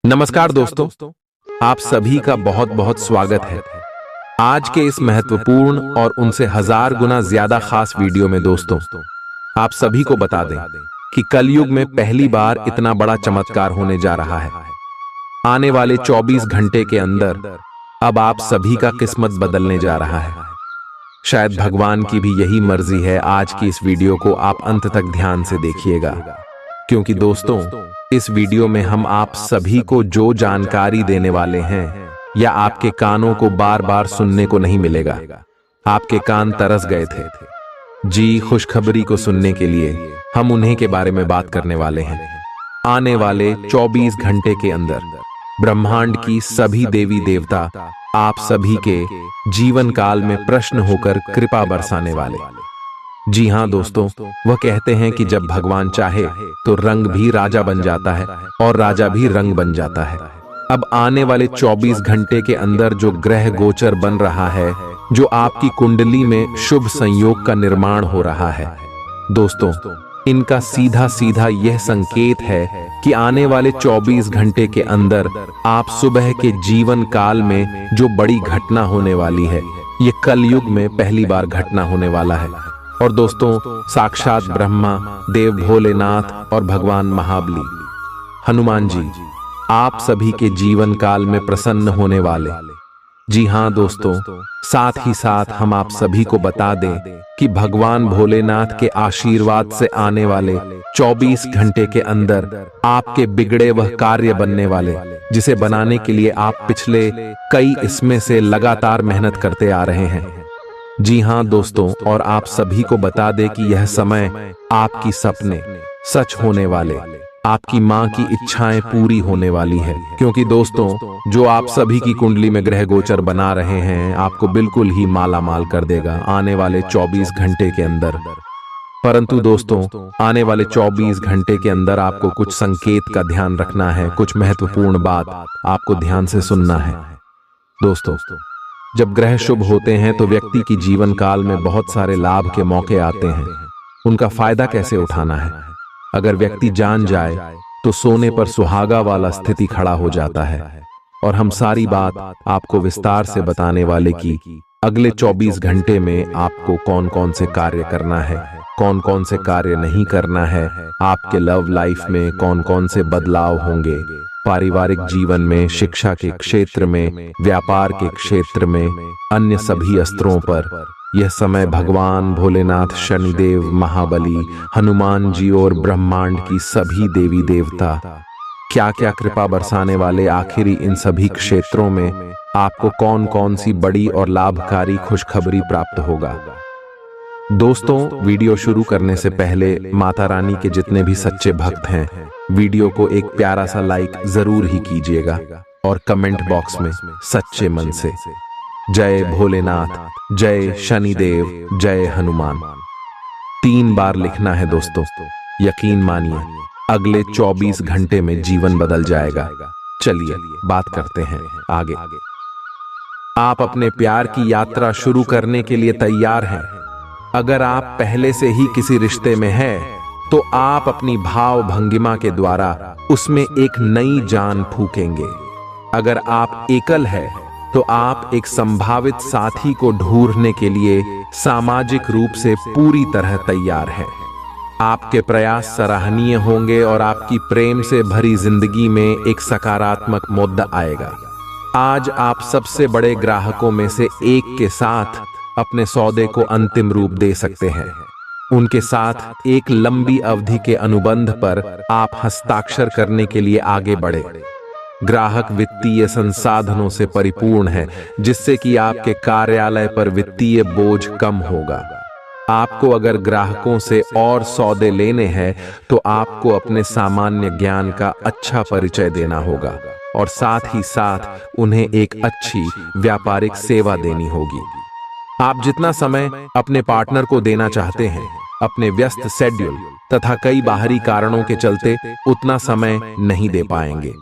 नमस्कार दोस्तों, आप सभी का बहुत बहुत स्वागत है। आज के इस महत्वपूर्ण और उनसे 1000 गुना ज्यादा खास वीडियो में दोस्तों, आप सभी को बता दें कि कलयुग में पहली बार इतना बड़ा चमत्कार होने जा रहा है। आने वाले 24 घंटे के अंदर अब आप सभी का किस्मत बदलने जा रहा है। शायद भगवान की भी यही मर्जी है। आज की इस वीडियो को आप अंत तक ध्यान से देखिएगा, क्योंकि दोस्तों इस वीडियो में हम आप सभी को जो जानकारी देने वाले हैं या आपके कानों को बार बार सुनने को नहीं मिलेगा। आपके कान तरस गए थे जी खुशखबरी को सुनने के लिए। हम उन्हीं के बारे में बात करने वाले हैं। आने वाले 24 घंटे के अंदर ब्रह्मांड की सभी देवी देवता आप सभी के जीवन काल में प्रश्न होकर कृपा बरसाने वाले। जी हाँ दोस्तों, वह कहते हैं कि जब भगवान चाहे तो रंग भी राजा बन जाता है और राजा भी रंग बन जाता है। अब आने वाले 24 घंटे के अंदर जो ग्रह गोचर बन रहा है, जो आपकी कुंडली में शुभ संयोग का निर्माण हो रहा है दोस्तों, इनका सीधा सीधा यह संकेत है कि आने वाले 24 घंटे के अंदर आप सुबह के जीवन काल में जो बड़ी घटना होने वाली है, ये कलयुग में पहली बार घटना होने वाला है। और दोस्तों साक्षात ब्रह्मा, देव भोलेनाथ और भगवान महाबली हनुमान जी आप सभी के जीवन काल में प्रसन्न होने वाले। जी हाँ दोस्तों, साथ ही साथ हम आप सभी को बता दें कि भगवान भोलेनाथ के आशीर्वाद से आने वाले 24 घंटे के अंदर आपके बिगड़े वह कार्य बनने वाले, जिसे बनाने के लिए आप पिछले कई इसमें से लगातार मेहनत करते आ रहे हैं। जी हाँ दोस्तों, और आप सभी को बता दें कि यह समय आपकी सपने सच होने वाले, आपकी माँ की इच्छाएं पूरी होने वाली है। क्योंकि दोस्तों जो आप सभी की कुंडली में ग्रह गोचर बना रहे हैं, आपको बिल्कुल ही माला माल कर देगा आने वाले 24 घंटे के अंदर। परंतु दोस्तों आने वाले 24 घंटे के अंदर आपको कुछ संकेत का ध्यान रखना है, कुछ महत्वपूर्ण बात आपको ध्यान से सुनना है। दोस्तों जब ग्रह शुभ होते हैं तो व्यक्ति की जीवन काल में बहुत सारे लाभ के मौके आते हैं। उनका फायदा कैसे उठाना है, अगर व्यक्ति जान जाए तो सोने पर सुहागा वाला स्थिति खड़ा हो जाता है। और हम सारी बात आपको विस्तार से बताने वाले कि अगले 24 घंटे में आपको कौन कौन से कार्य करना है, कौन कौन से कार्य नहीं करना है, आपके लव लाइफ में कौन कौन से बदलाव होंगे, पारिवारिक जीवन में, शिक्षा के क्षेत्र में, व्यापार के क्षेत्र में, अन्य सभी अस्त्रों पर यह समय भगवान भोलेनाथ, शनिदेव, महाबली, हनुमान जी और ब्रह्मांड की सभी देवी देवता क्या क्या कृपा बरसाने वाले। आखिरी इन सभी क्षेत्रों में आपको कौन कौन सी बड़ी और लाभकारी खुशखबरी प्राप्त होगा। दोस्तों वीडियो शुरू करने से पहले माता रानी के जितने भी सच्चे भक्त हैं, वीडियो को एक प्यारा सा लाइक जरूर ही कीजिएगा और कमेंट बॉक्स में सच्चे मन से जय भोलेनाथ, जय शनिदेव, जय हनुमान 3 बार लिखना है दोस्तों। यकीन मानिए अगले 24 घंटे में जीवन बदल जाएगा। चलिए बात करते हैं आगे। आप अपने प्यार की यात्रा शुरू करने के लिए तैयार हैं? अगर आप पहले से ही किसी रिश्ते में हैं, तो आप अपनी भाव भंगिमा के द्वारा उसमें एक नई जान फूकेंगे। अगर आप एकल हैं, तो आप एक संभावित साथी को ढूंढने के लिए सामाजिक रूप से पूरी तरह तैयार हैं। आपके प्रयास सराहनीय होंगे और आपकी प्रेम से भरी जिंदगी में एक सकारात्मक मुद्दा आएगा। आज आप सबसे बड़े ग्राहकों में से एक के साथ अपने सौदे को अंतिम रूप दे सकते हैं। उनके साथ एक लंबी अवधि के अनुबंध पर आप हस्ताक्षर करने के लिए आगे बढ़े। ग्राहक वित्तीय संसाधनों से परिपूर्ण है, जिससे कि आपके कार्यालय पर वित्तीय बोझ कम होगा। आपको अगर ग्राहकों से और सौदे लेने हैं, तो आपको अपने सामान्य ज्ञान का अच्छा परिचय देना होगा और साथ ही साथ उन्हें एक अच्छी व्यापारिक सेवा देनी होगी। आप जितना समय अपने पार्टनर को देना चाहते हैं, अपने व्यस्त शेड्यूल तथा कई बाहरी कारणों के चलते उतना समय नहीं दे पाएंगे।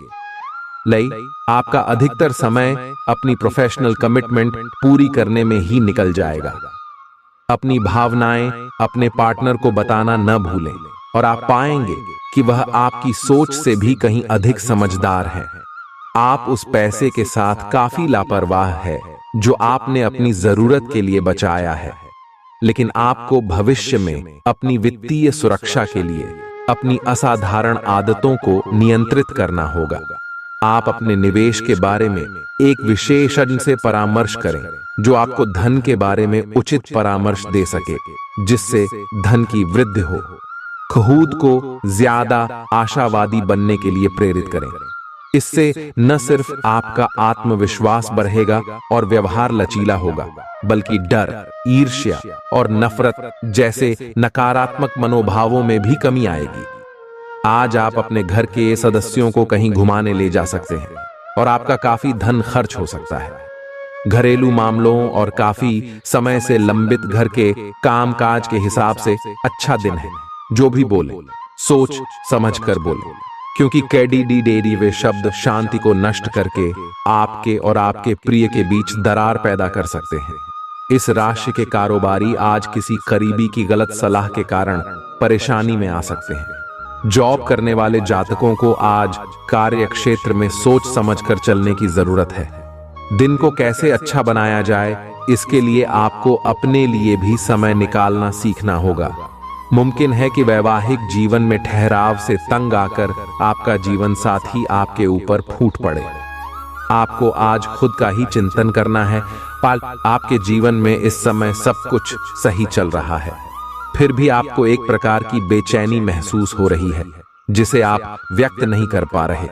आपका अधिकतर समय अपनी प्रोफेशनल कमिटमेंट पूरी करने में ही निकल जाएगा। अपनी भावनाएं अपने पार्टनर को बताना न भूलें और आप पाएंगे कि वह आपकी सोच से भी कहीं अधिक समझदार है। आप उस पैसे के साथ काफी लापरवाह है जो आपने अपनी जरूरत के लिए बचाया है, लेकिन आपको भविष्य में अपनी वित्तीय सुरक्षा के लिए अपनी असाधारण आदतों को नियंत्रित करना होगा। आप अपने निवेश के बारे में एक विशेषज्ञ से परामर्श करें जो आपको धन के बारे में उचित परामर्श दे सके, जिससे धन की वृद्धि हो। खुद को ज्यादा आशावादी बनने के लिए प्रेरित करें। इससे न सिर्फ आपका आत्मविश्वास बढ़ेगा और व्यवहार लचीला होगा, बल्कि डर, ईर्ष्या और नफरत जैसे नकारात्मक मनोभावों में भी कमी आएगी। आज आप अपने घर के सदस्यों को कहीं घुमाने ले जा सकते हैं और आपका काफी धन खर्च हो सकता है। घरेलू मामलों और काफी समय से लंबित घर के कामकाज के हिसाब से अच्छा दिन है। जो भी बोले सोच समझ कर बोले, क्योंकि कैडी वे शब्द शांति को नष्ट करके आपके और आपके प्रिय के बीच दरार पैदा कर सकते हैं। इस राशि के कारोबारी आज किसी करीबी की गलत सलाह के कारण परेशानी में आ सकते हैं। जॉब करने वाले जातकों को आज कार्य क्षेत्र में सोच समझकर चलने की जरूरत है। दिन को कैसे अच्छा बनाया जाए, इसके लिए आपको अपने लिए भी समय निकालना सीखना होगा। मुमकिन है कि वैवाहिक जीवन में ठहराव से तंग आकर आपका जीवन साथी आपके ऊपर फूट पड़े। आपको आज खुद का ही चिंतन करना है। आपके जीवन में इस समय सब कुछ सही चल रहा है, फिर भी आपको एक प्रकार की बेचैनी महसूस हो रही है जिसे आप व्यक्त नहीं कर पा रहे।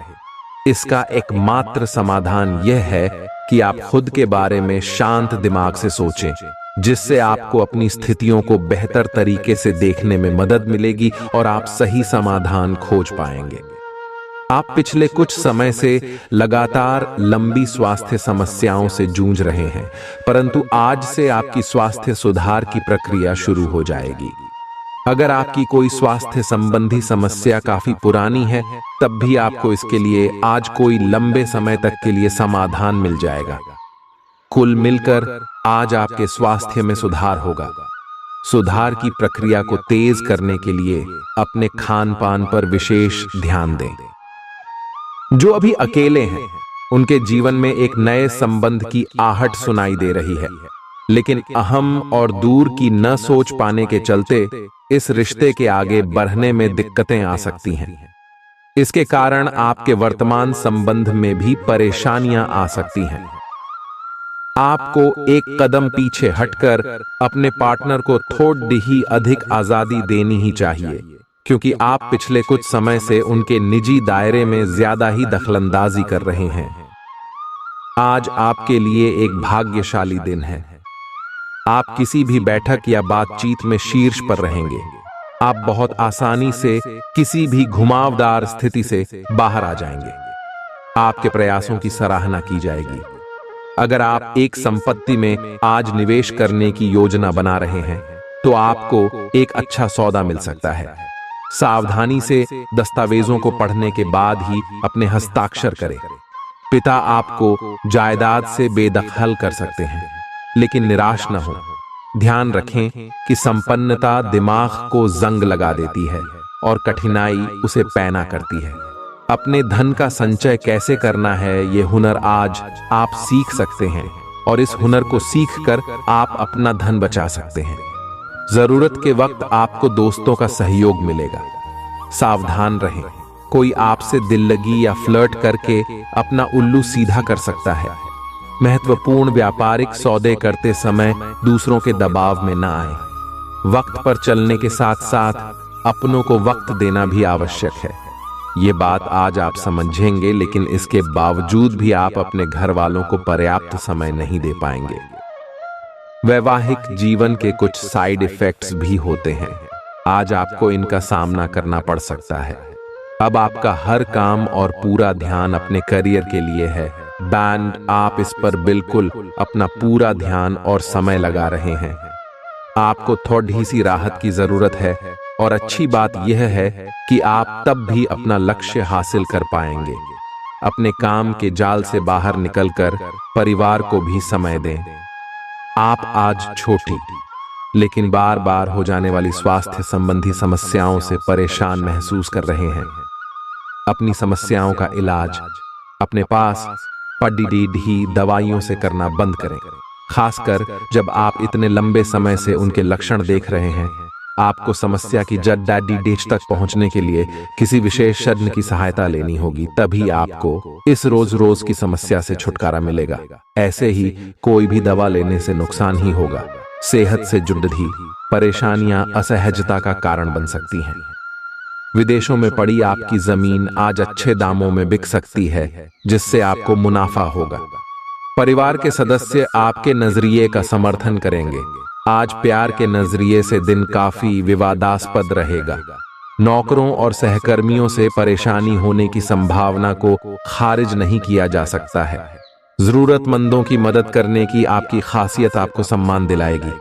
इसका एकमात्र समाधान यह है कि आप खुद के बारे में शांत दिमाग से सोचें, जिससे आपको अपनी स्थितियों को बेहतर तरीके से देखने में मदद मिलेगी और आप सही समाधान खोज पाएंगे। आप पिछले कुछ समय से लगातार लंबी स्वास्थ्य समस्याओं से जूझ रहे हैं, परंतु आज से आपकी स्वास्थ्य सुधार की प्रक्रिया शुरू हो जाएगी। अगर आपकी कोई स्वास्थ्य संबंधी समस्या काफी पुरानी है, तब भी आपको इसके लिए आज कोई लंबे समय तक के लिए समाधान मिल जाएगा। कुल मिलकर आज आपके स्वास्थ्य में सुधार होगा। सुधार की प्रक्रिया को तेज करने के लिए अपने खान पान पर विशेष ध्यान दें। जो अभी अकेले हैं, उनके जीवन में एक नए संबंध की आहट सुनाई दे रही है, लेकिन अहम और दूर की न सोच पाने के चलते इस रिश्ते के आगे बढ़ने में दिक्कतें आ सकती हैं। इसके कारण आपके वर्तमान संबंध में भी परेशानियां आ सकती हैं। आपको एक कदम पीछे हटकर अपने पार्टनर को थोड़ी ही अधिक आजादी देनी ही चाहिए, क्योंकि आप पिछले कुछ समय से उनके निजी दायरे में ज्यादा ही दखलंदाजी कर रहे हैं। आज आपके लिए एक भाग्यशाली दिन है। आप किसी भी बैठक या बातचीत में शीर्ष पर रहेंगे। आप बहुत आसानी से किसी भी घुमावदार स्थिति से बाहर आ जाएंगे। आपके प्रयासों की सराहना की जाएगी। अगर आप एक संपत्ति में आज निवेश करने की योजना बना रहे हैं, तो आपको एक अच्छा सौदा मिल सकता है। सावधानी से दस्तावेजों को पढ़ने के बाद ही अपने हस्ताक्षर करें। पिता आपको जायदाद से बेदखल कर सकते हैं, लेकिन निराश न हो। ध्यान रखें कि संपन्नता दिमाग को जंग लगा देती है और कठिनाई उसे पैना करती है। अपने धन का संचय कैसे करना है, ये हुनर आज आप सीख सकते हैं, और इस हुनर को सीखकर आप अपना धन बचा सकते हैं। जरूरत के वक्त आपको दोस्तों का सहयोग मिलेगा। सावधान रहें, कोई आपसे दिल लगी या फ्लर्ट करके अपना उल्लू सीधा कर सकता है। महत्वपूर्ण व्यापारिक सौदे करते समय दूसरों के दबाव में ना आए। वक्त पर चलने के साथ साथ अपनों को वक्त देना भी आवश्यक है। ये बात आज आप समझेंगे, लेकिन इसके बावजूद भी आप अपने घर वालों को पर्याप्त समय नहीं दे पाएंगे। वैवाहिक जीवन के कुछ साइड इफेक्ट्स भी होते हैं। आज आपको इनका सामना करना पड़ सकता है। अब आपका हर काम और पूरा ध्यान अपने करियर के लिए है। बैंड, आप इस पर बिल्कुल अपना पूरा ध्यान और समय लगा रहे हैं। आपको थोड़ी सी राहत की जरूरत है, और अच्छी बात यह है कि आप तब भी अपना लक्ष्य हासिल कर पाएंगे। अपने काम के जाल से बाहर निकलकर परिवार को भी समय दें। आप आज छोटी लेकिन बार बार हो जाने वाली स्वास्थ्य संबंधी समस्याओं से परेशान महसूस कर रहे हैं। अपनी समस्याओं का इलाज अपने पास पड़ी दवाइयों से करना बंद करें, खासकर जब आप इतने लंबे समय से उनके लक्षण देख रहे हैं। आपको समस्या की जड़ डेज तक पहुंचने के लिए किसी विशेषज्ञ की सहायता लेनी होगी, तभी आपको इस रोज रोज की समस्या से छुटकारा मिलेगा। ऐसे ही कोई भी दवा लेने से नुकसान ही होगा। सेहत से जुड़ी परेशानियां असहजता का कारण बन सकती हैं। विदेशों में पड़ी आपकी जमीन आज अच्छे दामों में बिक सकती है, जिससे आपको मुनाफा होगा। परिवार के सदस्य आपके नजरिए का समर्थन करेंगे। आज प्यार के नजरिए से दिन काफी विवादास्पद रहेगा। नौकरों और सहकर्मियों से परेशानी होने की संभावना को खारिज नहीं किया जा सकता है। जरूरतमंदों की मदद करने की आपकी खासियत आपको सम्मान दिलाएगी।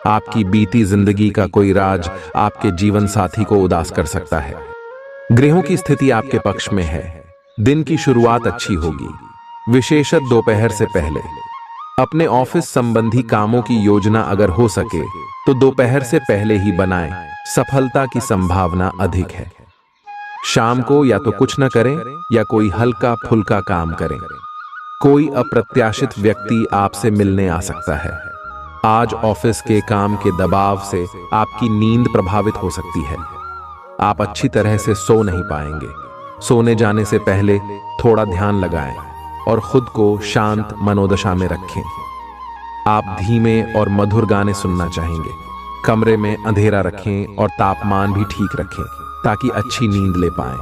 आपकी बीती जिंदगी का कोई राज आपके जीवन साथी को उदास कर सकता है। ग्रहों की स्थिति आपके पक्ष में है। दिन की शुरुआत अच्छी होगी, विशेषतः दोपहर से पहले। अपने ऑफिस संबंधी कामों की योजना अगर हो सके तो दोपहर से पहले ही बनाएं, सफलता की संभावना अधिक है। शाम को या तो कुछ न करें या कोई हल्का फुल्का काम करें। कोई अप्रत्याशित व्यक्ति आपसे मिलने आ सकता है। आज ऑफिस के काम के दबाव से आपकी नींद प्रभावित हो सकती है। आप अच्छी तरह से सो नहीं पाएंगे। सोने जाने से पहले थोड़ा ध्यान लगाएं और खुद को शांत मनोदशा में रखें। आप धीमे और मधुर गाने सुनना चाहेंगे। कमरे में अंधेरा रखें और तापमान भी ठीक रखें ताकि अच्छी नींद ले पाएं।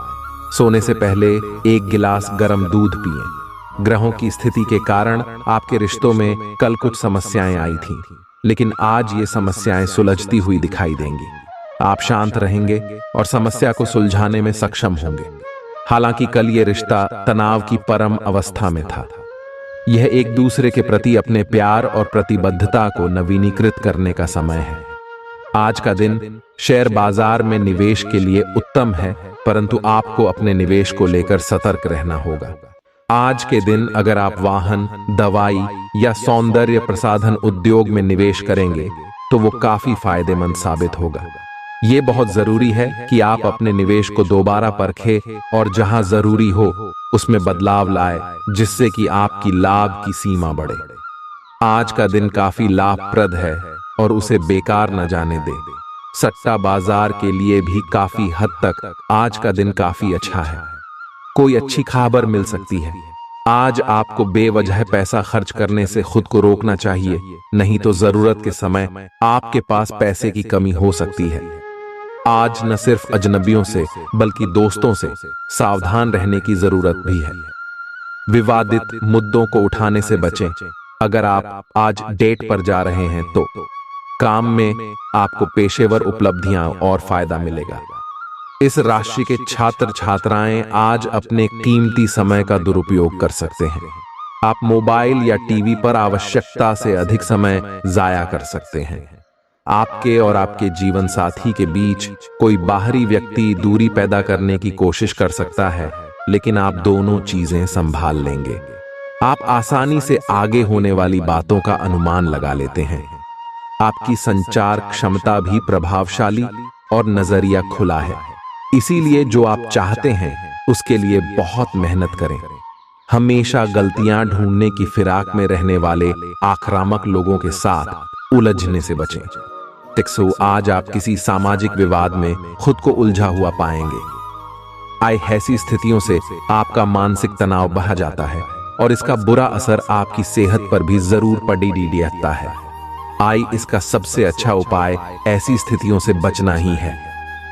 सोने से पहले 1 गिलास गर्म दूध पिएं। ग्रहों की स्थिति के कारण आपके रिश्तों में कल कुछ समस्याएं आई थीं, लेकिन आज ये समस्याएं सुलझती हुई दिखाई देंगी। आप शांत रहेंगे और समस्या को सुलझाने में सक्षम होंगे। हालांकि कल ये रिश्ता तनाव की परम अवस्था में था। यह एक दूसरे के प्रति अपने प्यार और प्रतिबद्धता को नवीनीकृत करने का समय है। आज का दिन शेयर बाजार में निवेश के लिए उत्तम है, परंतु आपको अपने निवेश को लेकर सतर्क रहना होगा। आज के दिन अगर आप वाहन, दवाई या सौंदर्य प्रसाधन उद्योग में निवेश करेंगे तो वो काफी फायदेमंद साबित होगा। ये बहुत जरूरी है कि आप अपने निवेश को दोबारा परखें और जहां जरूरी हो उसमें बदलाव लाए, जिससे कि आपकी लाभ की सीमा बढ़े। आज का दिन काफी लाभप्रद है और उसे बेकार न जाने दें। सट्टा बाजार के लिए भी काफी हद तक आज का दिन काफी अच्छा है। कोई अच्छी खबर मिल सकती है। आज आपको बेवजह पैसा खर्च करने से खुद को रोकना चाहिए, नहीं तो जरूरत के समय आपके पास पैसे की कमी हो सकती है। आज न सिर्फ अजनबियों से बल्कि दोस्तों से सावधान रहने की जरूरत भी है। विवादित मुद्दों को उठाने से बचें। अगर आप आज डेट पर जा रहे हैं तो काम में आपको पेशेवर उपलब्धियां और फायदा मिलेगा। इस राशि के छात्र छात्राएं आज अपने कीमती समय का दुरुपयोग कर सकते हैं। आप मोबाइल या टीवी पर आवश्यकता से अधिक समय जाया कर सकते हैं। आपके और आपके जीवन साथी के बीच कोई बाहरी व्यक्ति दूरी पैदा करने की कोशिश कर सकता है, लेकिन आप दोनों चीजें संभाल लेंगे। आप आसानी से आगे होने वाली बातों का अनुमान लगा लेते हैं। आपकी संचार क्षमता भी प्रभावशाली और नजरिया खुला है। इसीलिए जो आप चाहते हैं उसके लिए बहुत मेहनत करें। हमेशा गलतियां ढूंढने की फिराक में रहने वाले आक्रामक लोगों के साथ उलझने से बचें। टिक्सो, आज आप किसी सामाजिक विवाद में खुद को उलझा हुआ पाएंगे। ऐसी स्थितियों से आपका मानसिक तनाव बढ़ जाता है और इसका बुरा असर आपकी सेहत पर भी जरूर पड़ता है। इसका सबसे अच्छा उपाय ऐसी स्थितियों से बचना ही है,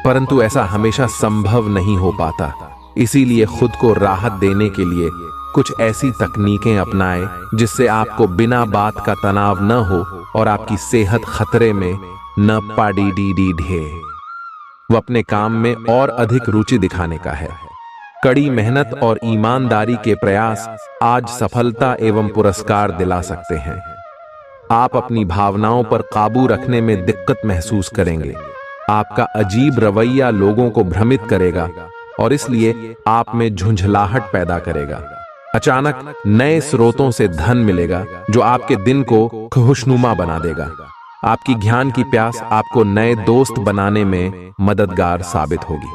परंतु ऐसा हमेशा संभव नहीं हो पाता। इसीलिए खुद को राहत देने के लिए कुछ ऐसी तकनीकें अपनाएं जिससे आपको बिना बात का तनाव न हो और आपकी सेहत खतरे में न पड़े। वो अपने काम में और अधिक रुचि दिखाने का है। कड़ी मेहनत और ईमानदारी के प्रयास आज सफलता एवं पुरस्कार दिला सकते हैं। आप अपनी भावनाओं पर काबू रखने में दिक्कत महसूस करेंगे। आपका अजीब रवैया लोगों को भ्रमित करेगा और इसलिए आप में झुंझलाहट पैदा करेगा। अचानक नए स्रोतों से धन मिलेगा जो आपके दिन को खुशनुमा बना देगा। आपकी ज्ञान की प्यास आपको नए दोस्त बनाने में मददगार साबित होगी।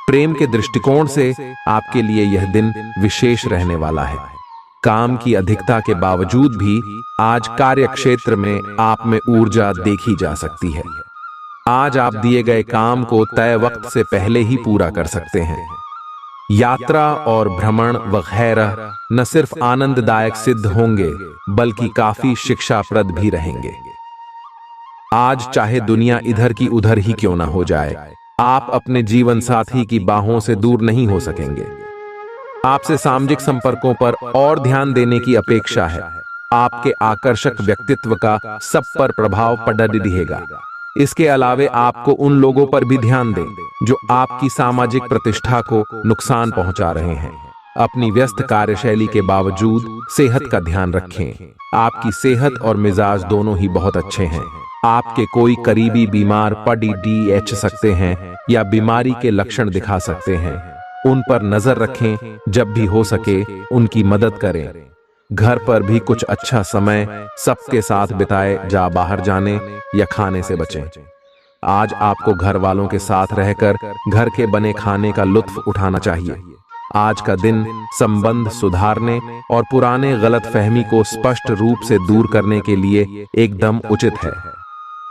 प्रेम के दृष्टिकोण से आपके लिए यह दिन विशेष रहने वाला है। काम की अधिकता के बावजूद भी आज कार्य क्षेत्र में आप में ऊर्जा देखी जा सकती है। आज आप दिए गए काम को तय वक्त से पहले ही पूरा कर सकते हैं। यात्रा और भ्रमण वगैरह न सिर्फ आनंददायक सिद्ध होंगे बल्कि काफी शिक्षाप्रद भी रहेंगे। आज चाहे दुनिया इधर की उधर ही क्यों ना हो जाए, आप अपने जीवन साथी की बाहों से दूर नहीं हो सकेंगे। आपसे सामाजिक संपर्कों पर और ध्यान देने की अपेक्षा है। आपके आकर्षक व्यक्तित्व का सब पर प्रभाव पड़ रहेगा। इसके अलावे आपको उन लोगों पर भी ध्यान दें जो आपकी सामाजिक प्रतिष्ठा को नुकसान पहुंचा रहे हैं। अपनी व्यस्त कार्यशैली के बावजूद सेहत का ध्यान रखें। आपकी सेहत और मिजाज दोनों ही बहुत अच्छे हैं। आपके कोई करीबी बीमार पड़ सकते हैं या बीमारी के लक्षण दिखा सकते हैं। उन पर नजर रखें, जब भी हो सके उनकी मदद करें। घर पर भी कुछ अच्छा समय सबके साथ बिताए, जा बाहर जाने या खाने से बचें। आज आपको घर वालों के साथ रहकर घर के बने खाने का लुत्फ उठाना चाहिए। आज का दिन संबंध सुधारने और पुराने गलतफहमी को स्पष्ट रूप से दूर करने के लिए एकदम उचित है।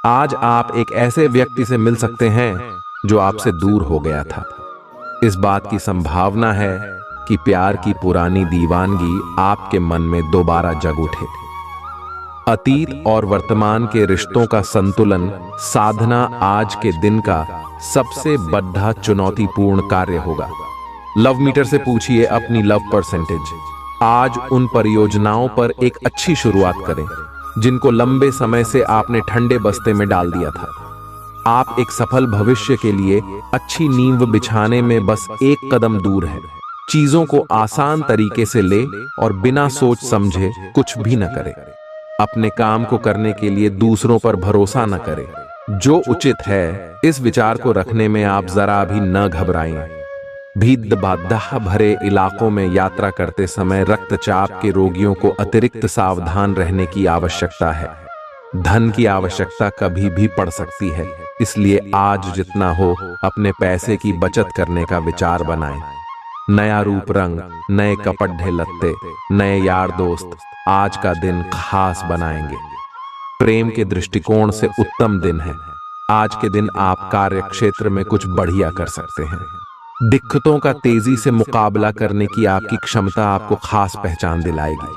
आज आप एक ऐसे व्यक्ति से मिल सकते हैं जो आपसे दूर हो गया था। इस बात की संभावना है कि प्यार की पुरानी दीवानगी आपके मन में दोबारा जग उठे। अतीत और वर्तमान के रिश्तों का संतुलन साधना आज के दिन का सबसे बड़ा चुनौतीपूर्ण कार्य होगा। लव मीटर से पूछिए अपनी लव परसेंटेज। आज उन परियोजनाओं पर एक अच्छी शुरुआत करें जिनको लंबे समय से आपने ठंडे बस्ते में डाल दिया था। आप एक सफल भविष्य के लिए अच्छी नींव बिछाने में बस एक कदम दूर है। चीजों को आसान तरीके से ले और बिना सोच समझे कुछ भी न करें। अपने काम को करने के लिए दूसरों पर भरोसा न करें। जो उचित है इस विचार को रखने में आप जरा भी न घबराएं। भीड़ भाड़ भरे इलाकों में यात्रा करते समय रक्तचाप के रोगियों को अतिरिक्त सावधान रहने की आवश्यकता है। धन की आवश्यकता कभी भी पड़ सकती है, इसलिए आज जितना हो अपने पैसे की बचत करने का विचार बनाएं। नया रूप रंग, नए कपड़े लत्ते, नए यार दोस्त आज का दिन खास बनाएंगे। प्रेम के दृष्टिकोण से उत्तम दिन है। आज के दिन आप कार्य क्षेत्र में कुछ बढ़िया कर सकते हैं। दिक्कतों का तेजी से मुकाबला करने की आपकी क्षमता आपको खास पहचान दिलाएगी।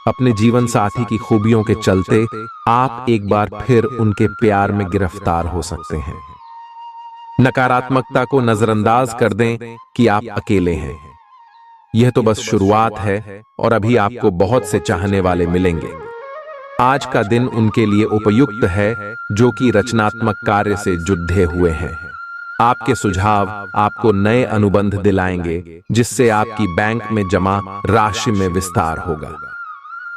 अपने जीवन साथी की खूबियों के चलते आप एक बार फिर उनके प्यार में गिरफ्तार हो सकते हैं। नकारात्मकता को नजरअंदाज कर दें कि आप अकेले हैं। यह तो बस शुरुआत है और अभी आपको बहुत से चाहने वाले मिलेंगे। आज का दिन उनके लिए उपयुक्त है जो कि रचनात्मक कार्य से जुड़े हुए हैं। आपके सुझाव आपको नए अनुबंध दिलाएंगे जिससे आपकी बैंक में जमा राशि में विस्तार होगा।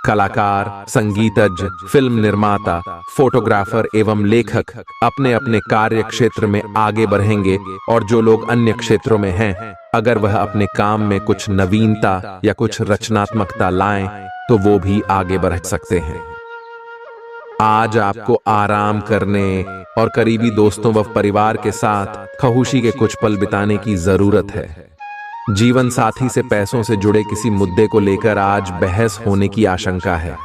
कलाकार, संगीतज्ञ, फिल्म निर्माता, फोटोग्राफर एवं लेखक अपने अपने कार्य क्षेत्र में आगे बढ़ेंगे और जो लोग अन्य क्षेत्रों में हैं, अगर वह अपने काम में कुछ नवीनता या कुछ रचनात्मकता लाएं तो वो भी आगे बढ़ सकते हैं। आज आपको आराम करने और करीबी दोस्तों व परिवार के साथ खुशी के कुछ पल बिताने की जरूरत है। जीवन साथी से पैसों से जुड़े किसी मुद्दे को लेकर आज बहस होने की आशंका है।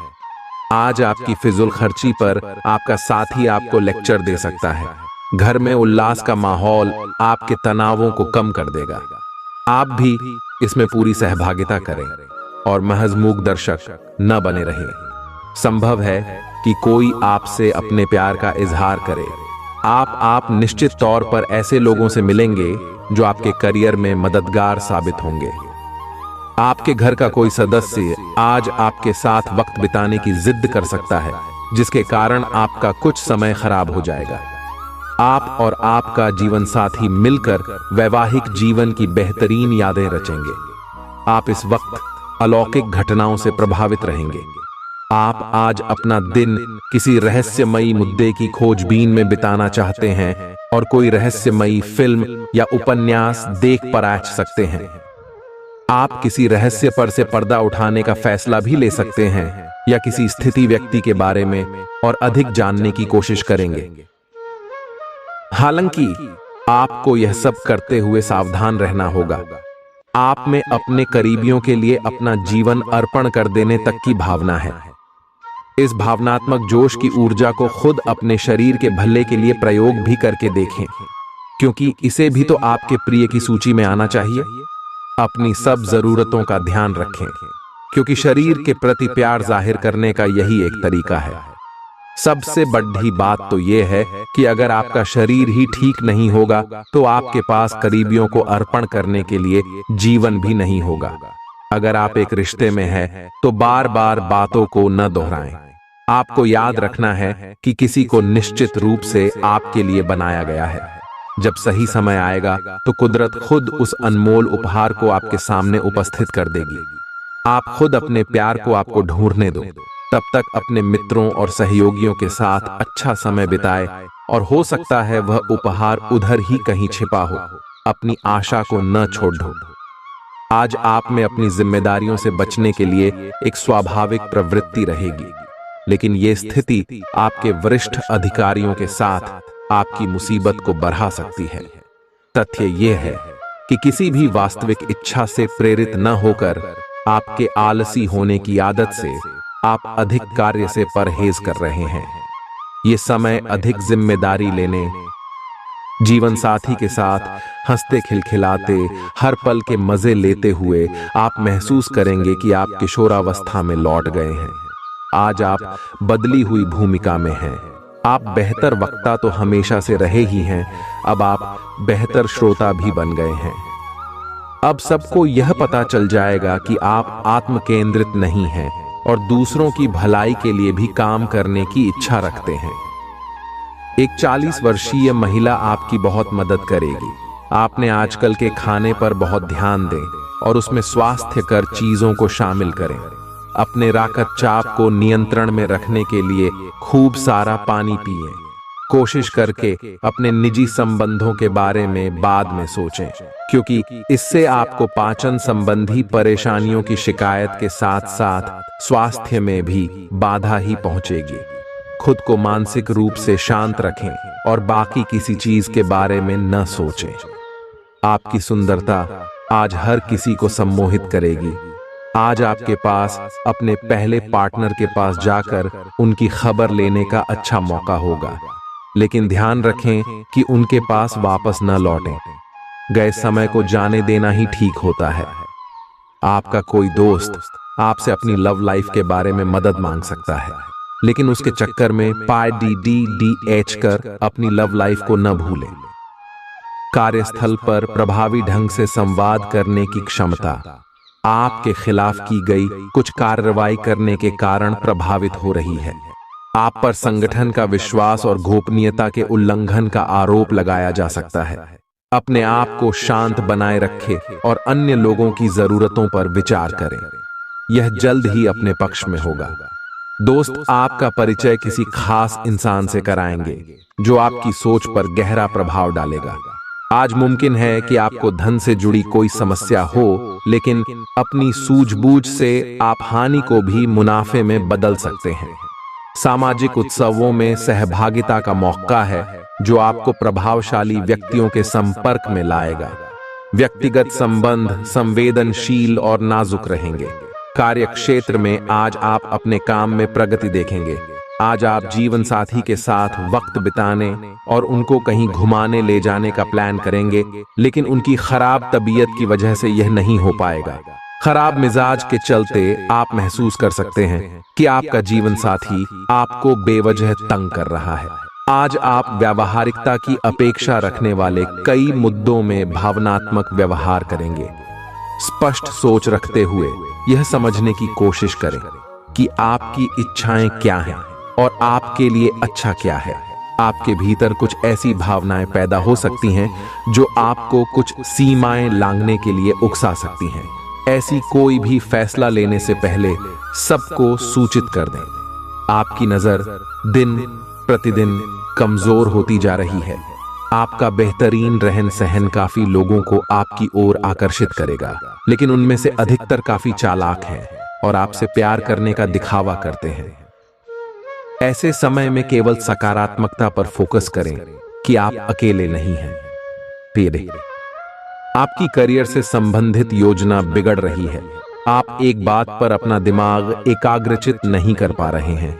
आज आपकी फिजूल खर्ची पर आपका साथी आपको लेक्चर दे सकता है। घर में उल्लास का माहौल आपके तनावों को कम कर देगा। आप भी इसमें पूरी सहभागिता करें और महज मूक दर्शक न बने रहें। संभव है कि कोई आपसे अपने प्यार का इजहार करे। आप निश्चित तौर पर ऐसे लोगों से मिलेंगे जो आपके करियर में मददगार साबित होंगे। आपके घर का कोई सदस्य आज आपके साथ वक्त बिताने की जिद कर सकता है, जिसके कारण आपका कुछ समय खराब हो जाएगा। आप और आपका जीवन साथी मिलकर वैवाहिक जीवन की बेहतरीन यादें रचेंगे। आप इस वक्त अलौकिक घटनाओं से प्रभावित रहेंगे। आप आज अपना दिन किसी रहस्यमयी मुद्दे की खोजबीन में बिताना चाहते हैं और कोई रहस्यमयी फिल्म या उपन्यास देख पराच सकते हैं। आप किसी रहस्य पर से पर्दा उठाने का फैसला भी ले सकते हैं या किसी स्थिति व्यक्ति के बारे में और अधिक जानने की कोशिश करेंगे। हालांकि आपको यह सब करते हुए सावधान रहना होगा। आप में अपने करीबियों के लिए अपना जीवन अर्पण कर देने तक की भावना है। इस भावनात्मक जोश की ऊर्जा को खुद अपने शरीर के भले के लिए प्रयोग भी करके देखें, क्योंकि इसे भी तो आपके प्रिय की सूची में आना चाहिए। अपनी सब जरूरतों का ध्यान रखें, क्योंकि शरीर के प्रति प्यार जाहिर करने का यही एक तरीका है। सबसे बड़ी बात तो यह है कि अगर आपका शरीर ही ठीक नहीं होगा तो आपके पास करीबियों को अर्पण करने के लिए जीवन भी नहीं होगा। अगर आप एक रिश्ते में हैं तो बार बार बातों को न दोहराएं। आपको याद रखना है कि किसी को निश्चित रूप से आपके लिए बनाया गया है। जब सही समय आएगा तो कुदरत खुद उस अनमोल उपहार को आपके सामने उपस्थित कर देगी। आप खुद अपने प्यार को आपको ढूंढने दो। तब तक अपने मित्रों और सहयोगियों के साथ अच्छा समय बिताए, और हो सकता है वह उपहार उधर ही कहीं छिपा हो। अपनी आशा को न छोड़ दो। आज आप में अपनी जिम्मेदारियों से बचने के लिए एक स्वाभाविक प्रवृत्ति रहेगी, लेकिन यह स्थिति आपके वरिष्ठ अधिकारियों के साथ आपकी मुसीबत को बढ़ा सकती है। तथ्य यह है कि किसी भी वास्तविक इच्छा से प्रेरित न होकर आपके आलसी होने की आदत से आप अधिक कार्य से परहेज कर रहे हैं। ये समय अधिक जिम्मेदारी लेने, जीवन साथी के साथ हंसते खिलखिलाते हर पल के मजे लेते हुए आप महसूस करेंगे कि आप किशोरावस्था में लौट गए हैं। आज आप बदली हुई भूमिका में हैं। आप बेहतर वक्ता तो हमेशा से रहे ही हैं, अब आप बेहतर श्रोता भी बन गए हैं। अब सबको यह पता चल जाएगा कि आप आत्म केंद्रित नहीं हैं और दूसरों की भलाई के लिए भी काम करने की इच्छा रखते हैं। एक 40 वर्षीय महिला आपकी बहुत मदद करेगी। आपने आजकल के खाने पर बहुत ध्यान दें और उसमें स्वास्थ्यकर चीजों को शामिल करें। अपने रक्तचाप को नियंत्रण में रखने के लिए खूब सारा पानी पिएं। कोशिश करके अपने निजी संबंधों के बारे में बाद में सोचें, क्योंकि इससे आपको पाचन संबंधी परेशानियों की शिकायत के साथ साथ स्वास्थ्य में भी बाधा ही पहुंचेगी। खुद को मानसिक रूप से शांत रखें और बाकी किसी चीज के बारे में न सोचें। आपकी सुंदरता आज हर किसी को सम्मोहित करेगी। आज आपके पास अपने पहले पार्टनर के पास जाकर उनकी खबर लेने का अच्छा मौका होगा, लेकिन ध्यान रखें कि उनके पास वापस न लौटें। गए समय को जाने देना ही ठीक होता है। आपका कोई दोस्त आपसे अपनी लव लाइफ के बारे में मदद मांग सकता है, लेकिन उसके चक्कर में PDDH कर अपनी लव लाइफ को न भूलें। कार्यस्थल पर प्रभावी ढंग से संवाद करने की क्षमता आपके खिलाफ की गई कुछ कार्रवाई करने के कारण प्रभावित हो रही है। आप पर संगठन का विश्वास और गोपनीयता के उल्लंघन का आरोप लगाया जा सकता है। अपने आप को शांत बनाए रखें और अन्य लोगों की जरूरतों पर विचार करें। यह जल्द ही अपने पक्ष में होगा। दोस्त आपका परिचय किसी खास इंसान से कराएंगे जो आपकी सोच पर गहरा प्रभाव डालेगा। आज मुमकिन है कि आपको धन से जुड़ी कोई समस्या हो, लेकिन अपनी सूझबूझ से आप हानि को भी मुनाफे में बदल सकते हैं। सामाजिक उत्सवों में सहभागिता का मौका है जो आपको प्रभावशाली व्यक्तियों के संपर्क में लाएगा। व्यक्तिगत संबंध संवेदनशील और नाजुक रहेंगे। कार्य क्षेत्र में आज आप अपने काम में प्रगति देखेंगे। आज आप जीवन साथी के साथ वक्त बिताने और उनको कहीं घुमाने ले जाने का प्लान करेंगे, लेकिन उनकी खराब तबीयत की वजह से यह नहीं हो पाएगा। खराब मिजाज के चलते आप महसूस कर सकते हैं कि आपका जीवन साथी आपको बेवजह तंग कर रहा है। आज आप व्यावहारिकता की अपेक्षा रखने वाले कई मुद्दों में भावनात्मक व्यवहार करेंगे। स्पष्ट सोच रखते हुए यह समझने की कोशिश करें कि आपकी इच्छाएं क्या हैं और आपके लिए अच्छा क्या है। आपके भीतर कुछ ऐसी भावनाएं पैदा हो सकती हैं जो आपको कुछ सीमाएं लांघने के लिए उकसा सकती हैं। ऐसी कोई भी फैसला लेने से पहले सबको सूचित कर दें। आपकी नजर दिन प्रतिदिन कमजोर होती जा रही है। आपका बेहतरीन रहन सहन काफी लोगों को आपकी ओर आकर्षित करेगा, लेकिन उनमें से अधिकतर काफी चालाक हैं और आपसे प्यार करने का दिखावा करते हैं। ऐसे समय में केवल सकारात्मकता पर फोकस करें कि आप अकेले नहीं हैं। तेरे आपकी करियर से संबंधित योजना बिगड़ रही है। आप एक बात पर अपना दिमाग एकाग्रचित नहीं कर पा रहे हैं।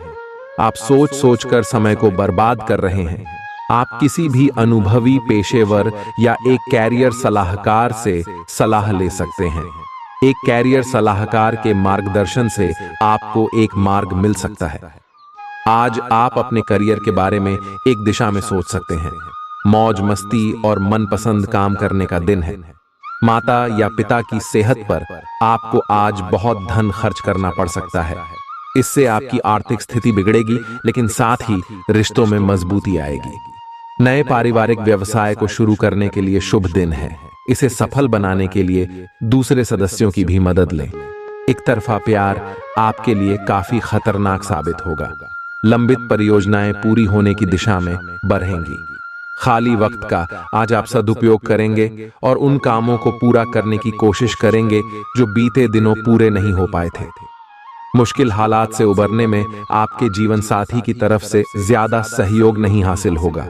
आप सोच सोचकर समय को बर्बाद कर रहे हैं। आप किसी भी अनुभवी पेशेवर या एक कैरियर सलाहकार से सलाह ले सकते हैं। एक कैरियर सलाहकार के मार्गदर्शन से आपको एक मार्ग मिल सकता है। आज आप अपने करियर के बारे में एक दिशा में सोच सकते हैं। मौज मस्ती और मनपसंद काम करने का दिन है। माता या पिता की सेहत पर आपको आज बहुत धन खर्च करना पड़ सकता है। इससे आपकी आर्थिक स्थिति बिगड़ेगी, लेकिन साथ ही रिश्तों में मजबूती आएगी। नए पारिवारिक व्यवसाय को शुरू करने के लिए शुभ दिन है। इसे सफल बनाने के लिए दूसरे सदस्यों की भी मदद लें। एक तरफा प्यार आपके लिए काफी खतरनाक साबित होगा। लंबित परियोजनाएं पूरी होने की दिशा में बढ़ेंगी। खाली वक्त का आज आप सदुपयोग करेंगे और उन कामों को पूरा करने की कोशिश करेंगे जो बीते दिनों पूरे नहीं हो पाए थे। मुश्किल हालात से उबरने में आपके जीवन साथी की तरफ से ज्यादा सहयोग नहीं हासिल होगा।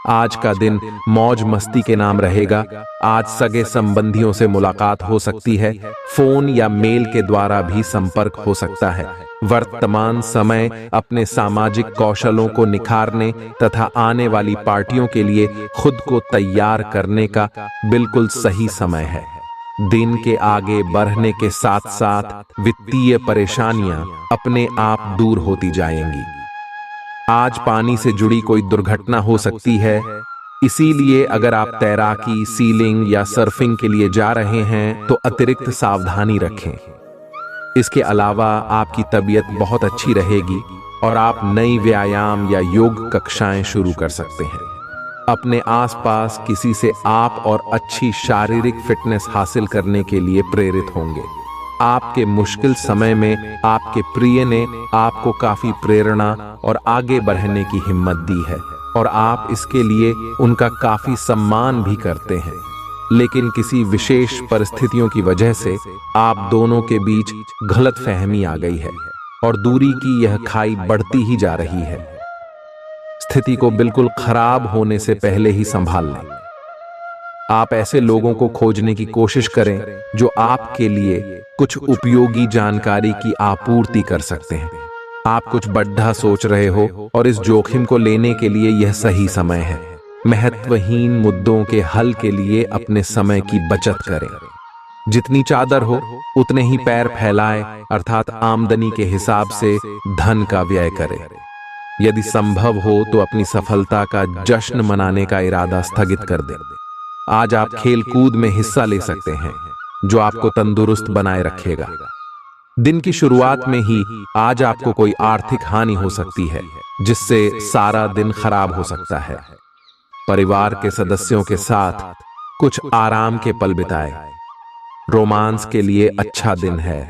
आज का दिन मौज मस्ती के नाम रहेगा। आज सगे संबंधियों से मुलाकात हो सकती है। फोन या मेल के द्वारा भी संपर्क हो सकता है। वर्तमान समय अपने सामाजिक कौशलों को निखारने तथा आने वाली पार्टियों के लिए खुद को तैयार करने का बिल्कुल सही समय है। दिन के आगे बढ़ने के साथ साथ वित्तीय परेशानियां अपने आप दूर होती जाएंगी। आज पानी से जुड़ी कोई दुर्घटना हो सकती है, इसीलिए अगर आप तैराकी, सीलिंग या सर्फिंग के लिए जा रहे हैं तो अतिरिक्त सावधानी रखें। इसके अलावा आपकी तबीयत बहुत अच्छी रहेगी और आप नई व्यायाम या योग कक्षाएं शुरू कर सकते हैं। अपने आसपास किसी से आप और अच्छी शारीरिक फिटनेस हासिल करने के लिए प्रेरित होंगे। आपके मुश्किल समय में आपके प्रिय ने आपको काफी प्रेरणा और आगे बढ़ने की हिम्मत दी है और आप इसके लिए उनका काफी सम्मान भी करते हैं। लेकिन किसी विशेष परिस्थितियों की वजह से आप दोनों के बीच गलतफहमी आ गई है और दूरी की यह खाई बढ़ती ही जा रही है। स्थिति को बिल्कुल खराब होने से पहले ही संभाल लें। आप ऐसे लोगों को खोजने की कोशिश करें जो आपके लिए कुछ उपयोगी जानकारी की आपूर्ति कर सकते हैं। आप कुछ बड़ा सोच रहे हो और इस जोखिम को लेने के लिए यह सही समय है। महत्वहीन मुद्दों के हल के लिए अपने समय की बचत करें। जितनी चादर हो उतने ही पैर फैलाएं, अर्थात आमदनी के हिसाब से धन का व्यय करें। यदि संभव हो तो अपनी सफलता का जश्न मनाने का इरादा स्थगित कर दें। आज आप खेल कूद में हिस्सा ले सकते हैं जो आपको तंदुरुस्त बनाए रखेगा। दिन की शुरुआत में ही आज आपको कोई आर्थिक हानि हो सकती है जिससे सारा दिन खराब हो सकता है। परिवार के सदस्यों के साथ कुछ आराम के पल बिताएं। रोमांस के लिए अच्छा दिन है।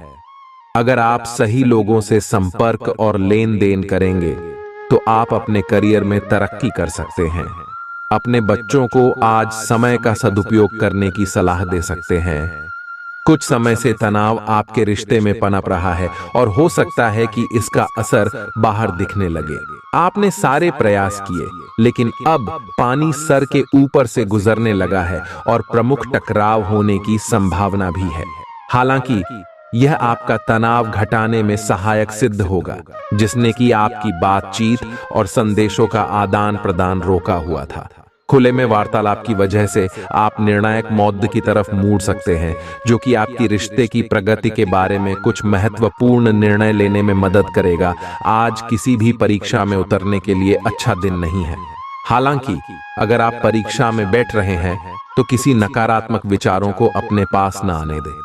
अगर आप सही लोगों से संपर्क और लेन देन करेंगे तो आप अपने करियर में तरक्की कर सकते हैं। अपने बच्चों को आज समय का सदुपयोग करने की सलाह दे सकते हैं। कुछ समय से तनाव आपके रिश्ते में पनप रहा है और हो सकता है कि इसका असर बाहर दिखने लगे। आपने सारे प्रयास किए, लेकिन अब पानी सर के ऊपर से गुजरने लगा है और प्रमुख टकराव होने की संभावना भी है। हालांकि यह आपका तनाव घटाने में सहायक सिद्ध होगा, जिसने कि आपकी बातचीत और संदेशों का आदान प्रदान रोका हुआ था। खुले में वार्तालाप की वजह से आप निर्णायक मौद्द की तरफ मुड़ सकते हैं, जो कि आपकी रिश्ते की प्रगति के बारे में कुछ महत्वपूर्ण निर्णय लेने में मदद करेगा। आज किसी भी परीक्षा में उतरने के लिए अच्छा दिन नहीं है। हालांकि अगर आप परीक्षा में बैठ रहे हैं तो किसी नकारात्मक विचारों को अपने पास न आने दें।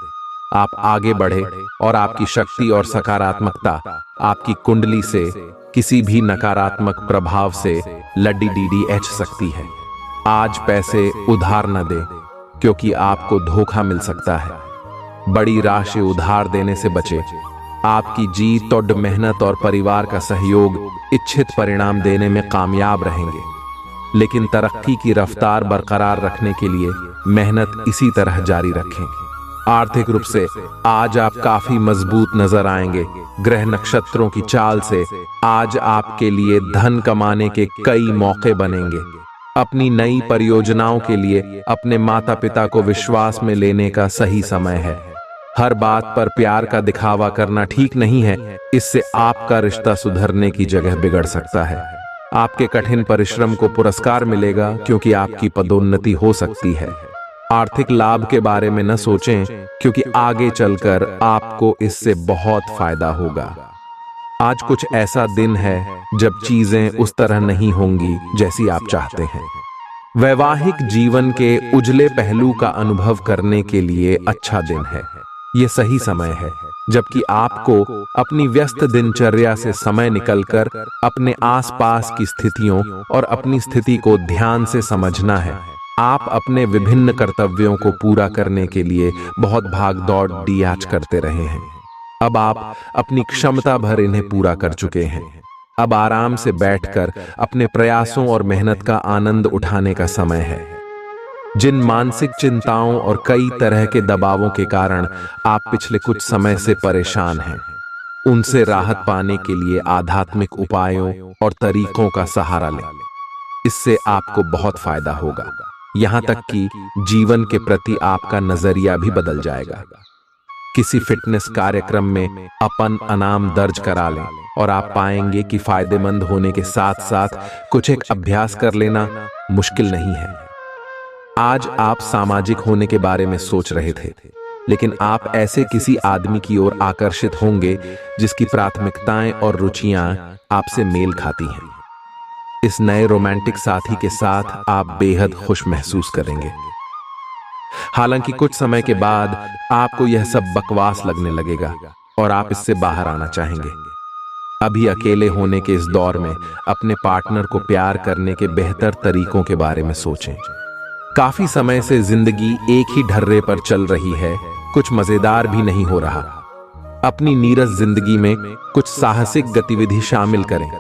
आप आगे बढ़े और आपकी शक्ति और सकारात्मकता आपकी कुंडली से किसी भी नकारात्मक प्रभाव से लड़ी सकती है। आज पैसे उधार न दें, क्योंकि आपको धोखा मिल सकता है। बड़ी राशि उधार देने से बचें। आपकी जी तोड़ मेहनत और परिवार का सहयोग इच्छित परिणाम देने में कामयाब रहेंगे, लेकिन तरक्की की रफ्तार बरकरार रखने के लिए मेहनत इसी तरह जारी रखें। आर्थिक रूप से आज आप काफी मजबूत नजर आएंगे। ग्रह नक्षत्रों की चाल से आज आपके लिए धन कमाने के कई मौके बनेंगे। अपनी नई परियोजनाओं के लिए अपने माता पिता को विश्वास में लेने का सही समय है। हर बात पर प्यार का दिखावा करना ठीक नहीं है, इससे आपका रिश्ता सुधरने की जगह बिगड़ सकता है। आपके कठिन परिश्रम को पुरस्कार मिलेगा क्योंकि आपकी पदोन्नति हो सकती है। आर्थिक लाभ के बारे में न सोचें क्योंकि आगे चलकर आपको इससे बहुत फायदा होगा। आज कुछ ऐसा दिन है जब चीजें उस तरह नहीं होंगी जैसी आप चाहते हैं। वैवाहिक जीवन के उजले पहलू का अनुभव करने के लिए अच्छा दिन है। ये सही समय है जबकि आपको अपनी व्यस्त दिनचर्या से समय निकलकर अपने आसपास की स्थितियों और अपनी स्थिति को ध्यान से समझना है। आप अपने विभिन्न कर्तव्यों को पूरा करने के लिए बहुत भाग दौड़ डियाच करते रहे हैं। अब आप अपनी क्षमता भर इन्हें पूरा कर चुके हैं। अब आराम से बैठकर अपने प्रयासों और मेहनत का आनंद उठाने का समय है। जिन मानसिक चिंताओं और कई तरह के दबावों के कारण आप पिछले कुछ समय से परेशान हैं, उनसे राहत पाने के लिए आध्यात्मिक उपायों और तरीकों का सहारा लें। इससे आपको बहुत फायदा होगा, यहाँ तक कि जीवन के प्रति आपका नजरिया भी बदल जाएगा। किसी फिटनेस कार्यक्रम में अपन इनाम दर्ज करा लें और आप पाएंगे कि फायदेमंद होने के साथ साथ कुछ एक अभ्यास कर लेना मुश्किल नहीं है। आज आप सामाजिक होने के बारे में सोच रहे थे, लेकिन आप ऐसे किसी आदमी की ओर आकर्षित होंगे जिसकी प्राथमिकताएं और रुचियां आपसे मेल खाती हैं। इस नए रोमांटिक साथी के साथ आप बेहद खुश महसूस करेंगे। हालांकि कुछ समय के बाद आपको यह सब बकवास लगने लगेगा और आप इससे बाहर आना चाहेंगे। अभी अकेले होने के इस दौर में अपने पार्टनर को प्यार करने के बेहतर तरीकों के बारे में सोचें। काफी समय से जिंदगी एक ही ढर्रे पर चल रही है, कुछ मजेदार भी नहीं हो रहा। अपनी नीरस जिंदगी में कुछ साहसिक गतिविधि शामिल करें।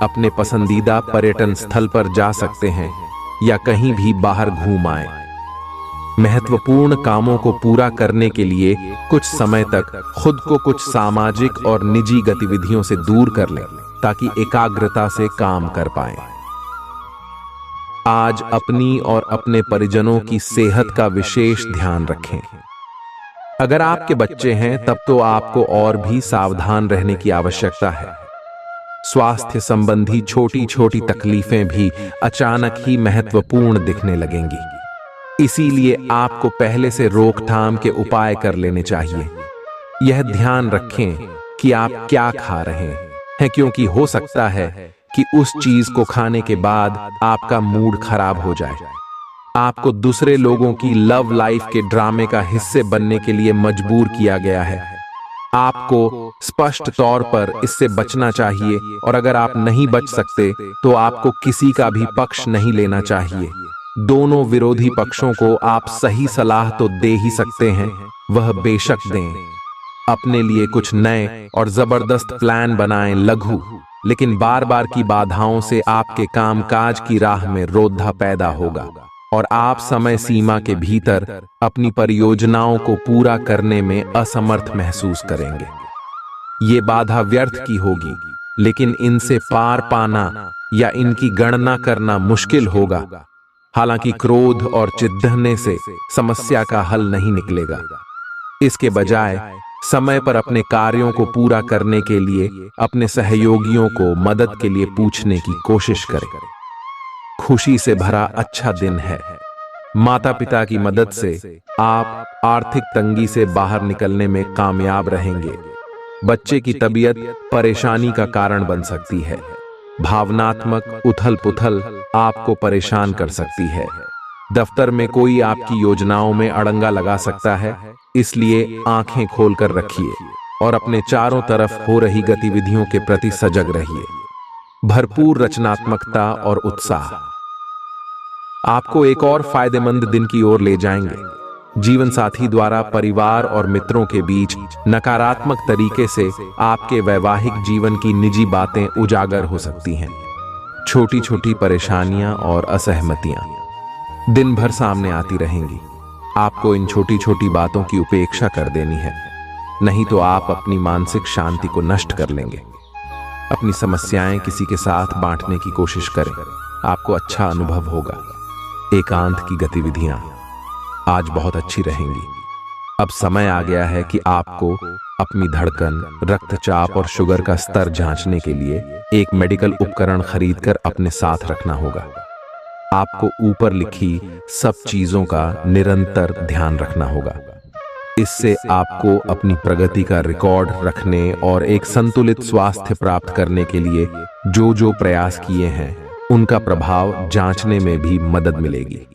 अपने पसंदीदा पर्यटन स्थल पर जा सकते हैं या कहीं भी बाहर घूम आए। महत्वपूर्ण कामों को पूरा करने के लिए कुछ समय तक खुद को कुछ सामाजिक और निजी गतिविधियों से दूर कर लें ताकि एकाग्रता से काम कर पाएं। आज अपनी और अपने परिजनों की सेहत का विशेष ध्यान रखें। अगर आपके बच्चे हैं तब तो आपको और भी सावधान रहने की आवश्यकता है। स्वास्थ्य संबंधी छोटी छोटी तकलीफें भी अचानक ही महत्वपूर्ण दिखने लगेंगी। इसीलिए आपको पहले से रोकथाम के उपाय कर लेने चाहिए। यह ध्यान रखें कि आप क्या खा रहे हैं, क्योंकि हो सकता है कि उस चीज को खाने के बाद आपका मूड खराब हो जाए। आपको दूसरे लोगों की लव लाइफ के ड्रामे का हिस्से बनने के लिए मजबूर किया गया है। आपको स्पष्ट तौर पर इससे बचना चाहिए और अगर आप नहीं बच सकते तो आपको किसी का भी पक्ष नहीं लेना चाहिए। दोनों विरोधी पक्षों को आप सही सलाह तो दे ही सकते हैं, वह बेशक दें। अपने लिए कुछ नए और जबरदस्त प्लान बनाएं, लघु लेकिन बार बार की बाधाओं से आपके कामकाज की राह में रोधा पैदा होगा और आप समय सीमा के भीतर अपनी परियोजनाओं को पूरा करने में असमर्थ महसूस करेंगे। ये बाधा व्यर्थ की होगी, लेकिन इनसे पार पाना या इनकी गणना करना मुश्किल होगा। हालांकि क्रोध और चिढ़ने से समस्या का हल नहीं निकलेगा। इसके बजाय समय पर अपने कार्यों को पूरा करने के लिए अपने सहयोगियों को मदद के लिए पूछने की कोशिश करें। खुशी से भरा अच्छा दिन है। माता पिता की मदद से आप आर्थिक तंगी से बाहर निकलने में कामयाब रहेंगे। बच्चे की तबीयत परेशानी का कारण बन सकती है। भावनात्मक उथल पुथल आपको परेशान कर सकती है। दफ्तर में कोई आपकी योजनाओं में अड़ंगा लगा सकता है, इसलिए आंखें खोलकर रखिए और अपने चारों तरफ हो रही गतिविधियों के प्रति सजग रहिए। भरपूर रचनात्मकता और उत्साह आपको एक और फायदेमंद दिन की ओर ले जाएंगे। जीवन साथी द्वारा परिवार और मित्रों के बीच नकारात्मक तरीके से आपके वैवाहिक जीवन की निजी बातें उजागर हो सकती हैं। छोटी छोटी परेशानियां और असहमतियां दिन भर सामने आती रहेंगी। आपको इन छोटी छोटी बातों की उपेक्षा कर देनी है, नहीं तो आप अपनी मानसिक शांति को नष्ट कर लेंगे। अपनी समस्याएं किसी के साथ बांटने की कोशिश करें। आपको अच्छा अनुभव होगा। एकांत की गतिविधियां आज बहुत अच्छी रहेंगी। अब समय आ गया है कि आपको अपनी धड़कन, रक्तचाप और शुगर का स्तर जांचने के लिए एक मेडिकल उपकरण खरीदकर अपने साथ रखना होगा। आपको ऊपर लिखी सब चीजों का निरंतर ध्यान रखना होगा। इससे आपको अपनी प्रगति का रिकॉर्ड रखने और एक संतुलित स्वास्थ्य प्राप्त करने के लिए जो जो प्रयास किए हैं उनका प्रभाव जांचने में भी मदद मिलेगी।